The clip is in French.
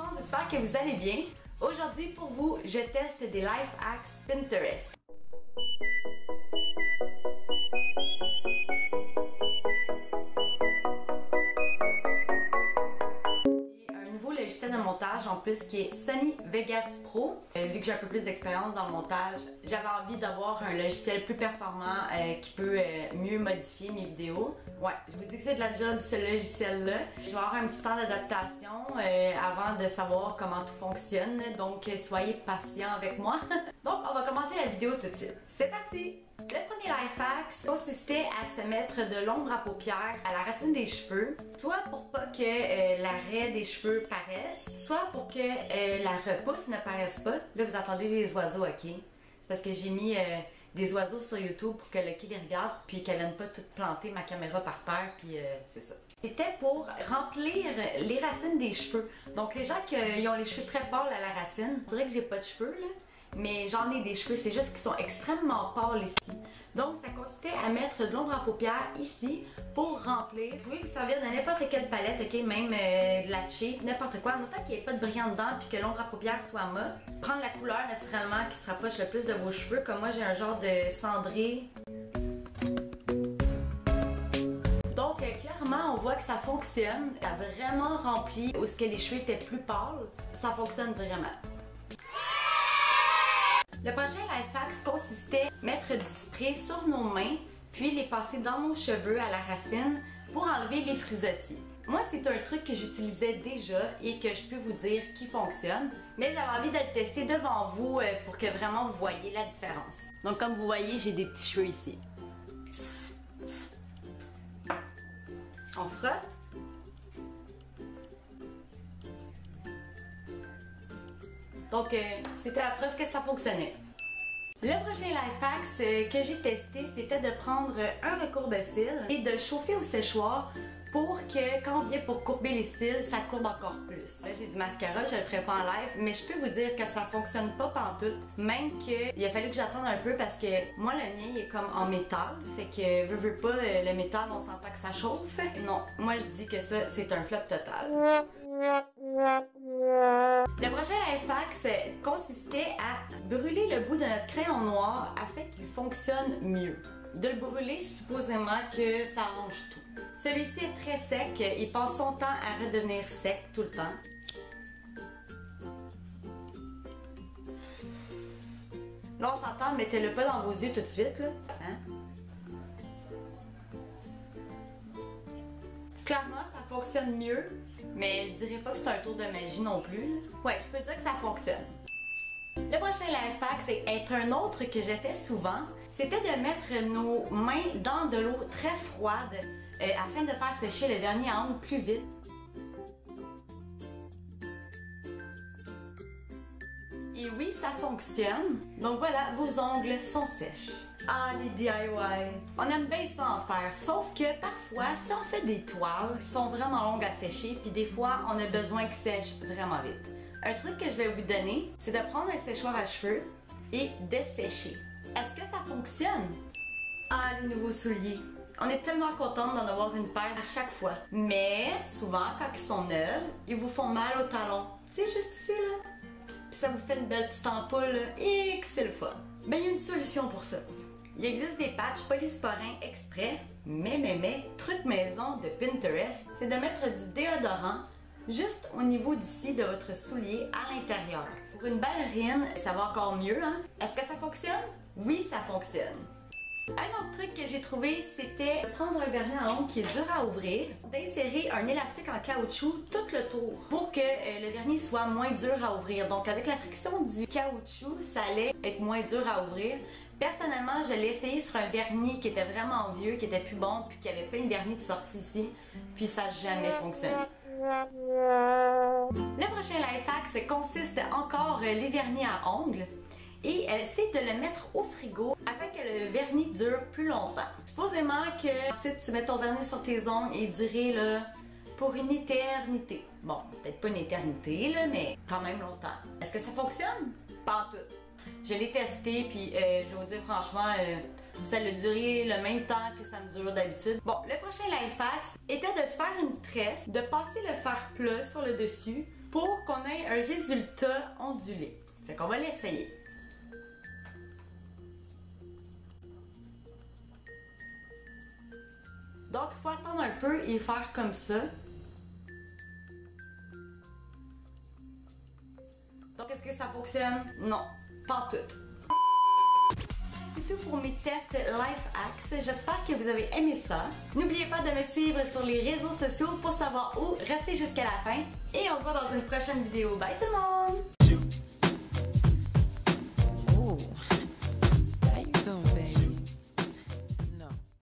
monde, j'espère que vous allez bien. Aujourd'hui pour vous, je teste des life hacks Pinterest. Logiciel de montage en plus qui est Sony Vegas Pro. Vu que j'ai un peu plus d'expérience dans le montage, j'avais envie d'avoir un logiciel plus performant qui peut mieux modifier mes vidéos. Ouais, je vous dis que c'est de la job ce logiciel-là. Je vais avoir un petit temps d'adaptation avant de savoir comment tout fonctionne, donc soyez patient avec moi. Donc on va commencer la vidéo tout de suite. C'est parti! Le premier life hack consistait à se mettre de l'ombre à paupières à la racine des cheveux, soit pour pas que l'arrêt des cheveux paraisse, soit pour que la repousse ne paraisse pas. Là, vous entendez les oiseaux, ok? C'est parce que j'ai mis des oiseaux sur YouTube pour que le kid les regarde, puis qu'elle vienne pas tout planter ma caméra par terre, puis c'est ça. C'était pour remplir les racines des cheveux. Donc les gens qui ont les cheveux très pâles à la racine, je dirais que j'ai pas de cheveux, là. Mais j'en ai des cheveux, c'est juste qu'ils sont extrêmement pâles ici. Donc ça consistait à mettre de l'ombre à paupières ici pour remplir. Vous pouvez vous servir de n'importe quelle palette, ok, même de la cheap, n'importe quoi, en autant qu'il n'y ait pas de brillant dedans puis que l'ombre à paupières soit mat. Prendre la couleur naturellement qui se rapproche le plus de vos cheveux, comme moi j'ai un genre de cendré. Donc clairement on voit que ça fonctionne, ça a vraiment rempli où ce que les cheveux étaient plus pâles, ça fonctionne vraiment. Le prochain life hack consistait à mettre du spray sur nos mains, puis les passer dans nos cheveux à la racine pour enlever les frisottis. Moi, c'est un truc que j'utilisais déjà et que je peux vous dire qui fonctionne, mais j'avais envie de le tester devant vous pour que vraiment vous voyez la différence. Donc comme vous voyez, j'ai des petits cheveux ici. On frotte. Donc, c'était la preuve que ça fonctionnait. Le prochain life hack que j'ai testé, c'était de prendre un recourbe-cils et de le chauffer au séchoir pour que, quand on vient pour courber les cils, ça courbe encore plus. Là, j'ai du mascara, je le ferai pas en live, mais je peux vous dire que ça fonctionne pas pantoute. Même qu'il a fallu que j'attende un peu parce que moi, le mien, il est comme en métal. Fait que, veux pas, le métal, on s'entend que ça chauffe. Non, moi, je dis que ça, c'est un flop total. Le prochain life hack consistait à brûler le bout de notre crayon noir afin qu'il fonctionne mieux. De le brûler supposément que ça arrange tout. Celui-ci est très sec, il passe son temps à redevenir sec tout le temps. Là on s'entend, mettez-le pas dans vos yeux tout de suite là. Hein? Clairement ça fonctionne mieux, mais je dirais pas que c'est un tour de magie non plus là. Ouais, je peux dire que ça fonctionne. Le prochain life hack est un autre que j'ai fait souvent. C'était de mettre nos mains dans de l'eau très froide afin de faire sécher le vernis à ongles plus vite. Et oui, ça fonctionne. Donc voilà, vos ongles sont sèches. Ah, les DIY! On aime bien ça en faire, sauf que parfois, si on fait des toiles qui sont vraiment longues à sécher, puis des fois, on a besoin qu'ils sèchent vraiment vite. Un truc que je vais vous donner, c'est de prendre un séchoir à cheveux et de sécher. Est-ce que ça fonctionne? Ah, les nouveaux souliers! On est tellement contente d'en avoir une paire à chaque fois. Mais souvent, quand ils sont neufs, ils vous font mal au talon. Tu sais, juste ici, là. Puis ça vous fait une belle petite ampoule, et que c'est le fun. Ben, il y a une solution pour ça. Il existe des patchs polysporins exprès, mais, truc maison de Pinterest, c'est de mettre du déodorant juste au niveau d'ici de votre soulier à l'intérieur. Pour une ballerine, ça va encore mieux, hein? Est-ce que ça fonctionne? Oui, ça fonctionne. Un autre truc que j'ai trouvé, c'était de prendre un vernis à ongles qui est dur à ouvrir, d'insérer un élastique en caoutchouc tout le tour pour que le vernis soit moins dur à ouvrir. Donc avec la friction du caoutchouc, ça allait être moins dur à ouvrir. Personnellement, je l'ai essayé sur un vernis qui était vraiment vieux, qui était plus bon, puis qui avait plein de vernis de sortie ici, puis ça n'a jamais fonctionné. Le prochain life hack consiste encore les vernis à ongles. Et c'est de le mettre au frigo afin que le vernis dure plus longtemps. Supposément que ensuite tu mets ton vernis sur tes ongles et durer là, pour une éternité. Bon, peut-être pas une éternité là, mais quand même longtemps. Est-ce que ça fonctionne? Pas en tout. Je l'ai testé puis je vais vous dire franchement, ça a duré le même temps que ça me dure d'habitude. Bon, le prochain life hack était de se faire une tresse, de passer le fer plat sur le dessus pour qu'on ait un résultat ondulé. Fait qu'on va l'essayer. Donc, il faut attendre un peu et faire comme ça. Donc, est-ce que ça fonctionne? Non, pas tout. C'est tout pour mes tests Life Hacks. J'espère que vous avez aimé ça. N'oubliez pas de me suivre sur les réseaux sociaux pour savoir où rester jusqu'à la fin. Et on se voit dans une prochaine vidéo. Bye tout le monde! Oh.